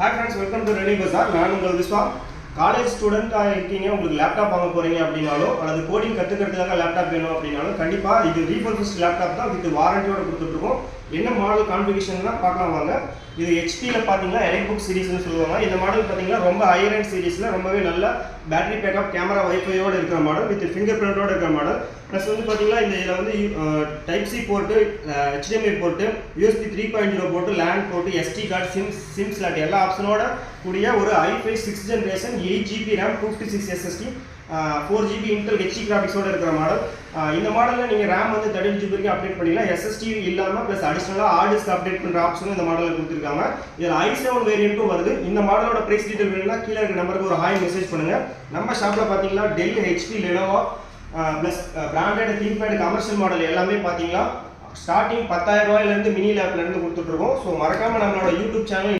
Hi friends, welcome to Ready Bazaar. நான் உங்கள் Vishwa. College ஸ்டூடெண்ட்டாக இருக்கீங்க, உங்களுக்கு லேப்டாப் வாங்க போகிறீங்க அப்படின்னாலோ அல்லது கோடிங் கற்றுக்கிறதுக்காக லேப்டாப் வேணும் அப்படின்னாலும் கண்டிப்பாக இது ரீஃபர்பிஷ்ட் லேப்டாப் தான் வித் வாரண்டியோட கொடுத்துட்ருக்கோம். என்ன மாடல் கான்ஃபிகரேஷன்லாம் பார்க்கலாம் வாங்க. இது ஹெச்பியில் பார்த்தீங்கன்னா எலக்ட்ரிக் சீரிஸ்னு சொல்லுவாங்க. இந்த மாடல் பார்த்தீங்கன்னா ரொம்ப ஹையர் அண்ட் சீரிஸில் ரொம்பவே நல்ல பேட்டரி பேக்கப், கேமரா, வைஃபையோடு இருக்கிற மாடல், வித் ஃபிங்கர் பிரிண்டோடு இருக்கிற மாடல். ப்ளஸ் வந்து பார்த்தீங்கன்னா இதில் வந்து type C port, HDMI port, USB 3.0 port, LAN port, SD card, SIM slot எல்லா ஆப்ஷனோட கூடிய ஒரு i5 6th generation 8GB RAM 256 SSD 4GB Intel HD கிராஃபிக்ஸோட இருக்கிற மாடல். இந்த மாடலில் நீங்கள் RAM வந்து 32GB வரைக்கும் அப்டேட் பண்ணிக்கலாம். SSD இல்லாமல் ப்ளஸ் அடிஷ்னலாக ஹார்ட் டிஸ்க் அப்டேட் பண்ணுற ஆப்ஷனும் இந்த மாடலில் கொடுத்துருக்காங்க. இதில் i7 வேரியண்ட்டும் வருது. இந்த மாடலோட ப்ரைஸ் டீட்டெயில் வேணும்னா கீழே இருக்கிற நம்பருக்கு ஒரு ஹாய் மெசேஜ் பண்ணுங்கள். நம்ம ஷாப்பில் பார்த்தீங்கன்னா Dell, HP, Lenovo plus branded ThinkPad commercial model எல்லாமே பார்த்தீங்கன்னா ஸ்டார்டிங் 10,000 ரூபாயிலேருந்து மினி லேப்லேருந்து கொடுத்துட்ருக்கோம். ஸோ மறக்காமல் நம்மளோட யூடியூப் சேனல்